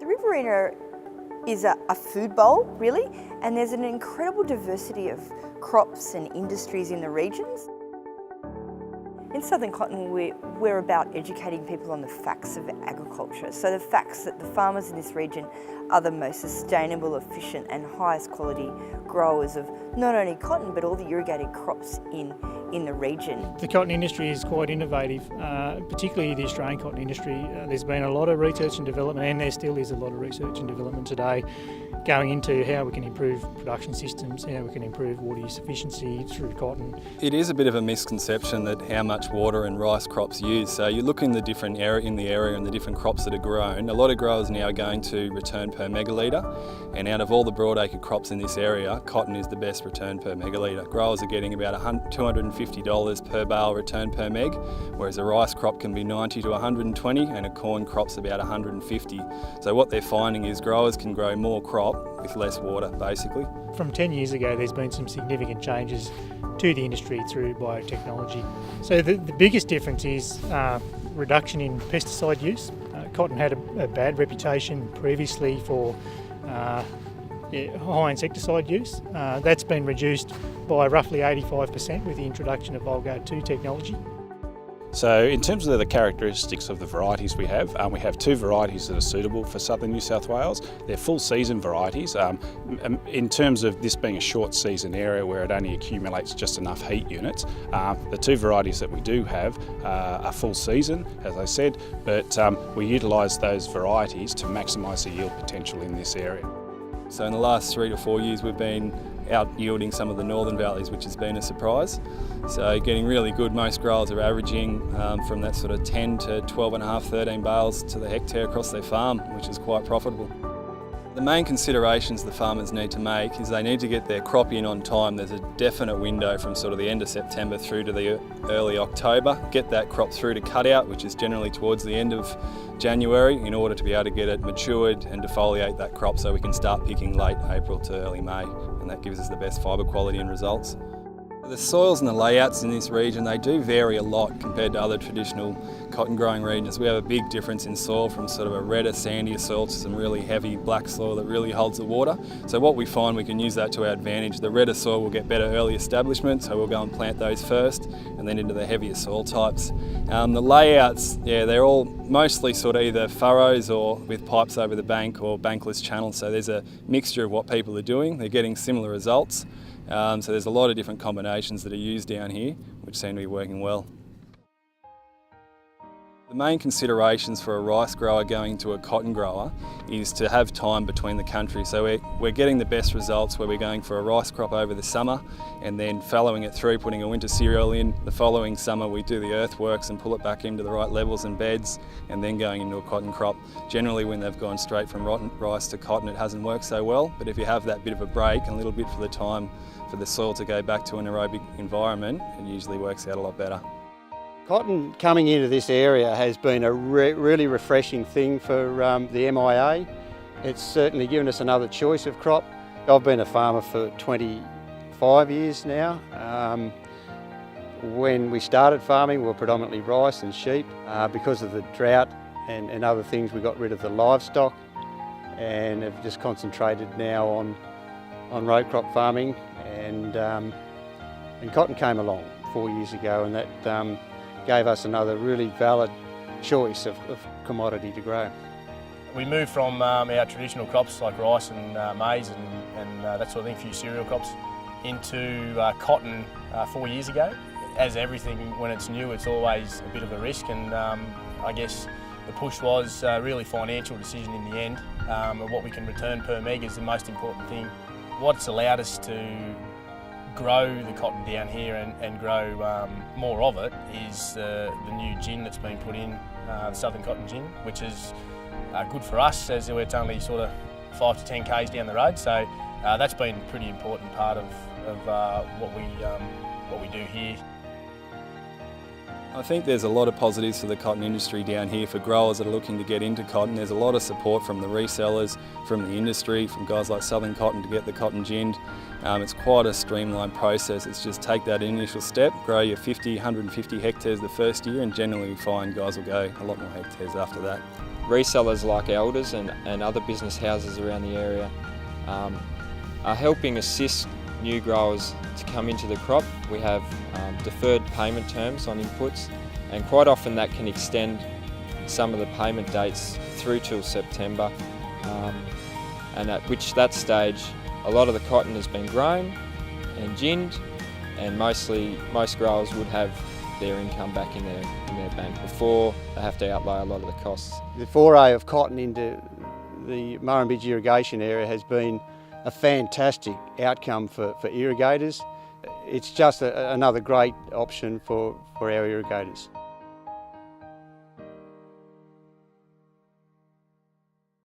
The Riverina is a food bowl, really, and there's an incredible diversity of crops and industries in the regions. In Southern Cotton, we're about educating people on the facts of agriculture. So the facts that the farmers in this region are the most sustainable, efficient and highest quality growers of not only cotton but all the irrigated crops in the region. The cotton industry is quite innovative, particularly the Australian cotton industry. There's been a lot of research and development, and there still is a lot of research and development today going into how we can improve production systems, how we can improve water use efficiency through cotton. It is a bit of a misconception that how much water and rice crops use. So you look in the different area and the different crops that are grown. A lot of growers now are going to return per megalitre, and out of all the broadacre crops in this area, cotton is the best return per megalitre. Growers are getting about $250 per bale return per meg, whereas a rice crop can be 90 to 120 and a corn crop's about 150. So what they're finding is growers can grow more crop with less water, basically. From 10 years ago, there's been some significant changes to the industry through biotechnology. So the biggest difference is reduction in pesticide use. Cotton had a bad reputation previously for high insecticide use. That's been reduced by roughly 85% with the introduction of Volgard 2 technology. So in terms of the characteristics of the varieties we have two varieties that are suitable for southern New South Wales. They're full season varieties. In terms of this being a short season area where it only accumulates just enough heat units, the two varieties that we do have are full season, as I said, but we utilise those varieties to maximise the yield potential in this area. So in the last 3 to 4 years we've been out yielding some of the northern valleys, which has been a surprise. So getting really good. Most growers are averaging from that sort of 10 to 12.5, 13 bales to the hectare across their farm, which is quite profitable. The main considerations the farmers need to make is they need to get their crop in on time. There's a definite window from sort of the end of September through to the early October. Get that crop through to cutout, which is generally towards the end of January, in order to be able to get it matured and defoliate that crop so we can start picking late April to early May, and that gives us the best fibre quality and results. The soils and the layouts in this region, they do vary a lot compared to other traditional cotton growing regions. We have a big difference in soil from sort of a redder, sandier soil to some really heavy black soil that really holds the water. So what we find, we can use that to our advantage. The redder soil will get better early establishment, so we'll go and plant those first and then into the heavier soil types. The layouts, they're all mostly sort of either furrows or with pipes over the bank or bankless channels. So there's a mixture of what people are doing. They're getting similar results. So there's a lot of different combinations that are used down here, which seem to be working well. The main considerations for a rice grower going to a cotton grower is to have time between the country. So we're getting the best results where we're going for a rice crop over the summer and then fallowing it through, putting a winter cereal in. The following summer we do the earthworks and pull it back into the right levels and beds, and then going into a cotton crop. Generally when they've gone straight from rice to cotton, it hasn't worked so well, but if you have that bit of a break and a little bit for the time for the soil to go back to an aerobic environment, it usually works out a lot better. Cotton coming into this area has been a really refreshing thing for the MIA. It's certainly given us another choice of crop. I've been a farmer for 25 years now. When we started farming, we were predominantly rice and sheep. Because of the drought and other things, we got rid of the livestock and have just concentrated now on row crop farming. And cotton came along 4 years ago, and that gave us another really valid choice of commodity to grow. We moved from our traditional crops like rice and maize and that sort of thing, a few cereal crops, into cotton 4 years ago. As everything, when it's new, it's always a bit of a risk, and I guess the push was a really financial decision in the end. What we can return per meg is the most important thing. What's allowed us to grow the cotton down here and grow more of it is the new gin that's been put in, the Southern Cotton Gin, which is good for us as it's only sort of 5 to 10 k's down the road. So that's been a pretty important part of what we do here. I think there's a lot of positives for the cotton industry down here for growers that are looking to get into cotton. There's a lot of support from the resellers, from the industry, from guys like Southern Cotton to get the cotton ginned. It's quite a streamlined process. It's just take that initial step, grow your 50, 150 hectares the first year, and generally we find guys will go a lot more hectares after that. resellers like Elders and other business houses around the area are helping assist new growers to come into the crop. We have deferred payment terms on inputs, and quite often that can extend some of the payment dates through till September, and at that stage a lot of the cotton has been grown and ginned, and most growers would have their income back in their bank before they have to outlay a lot of the costs. The foray of cotton into the Murrumbidgee irrigation area has been a fantastic outcome for irrigators. It's just another great option for our irrigators.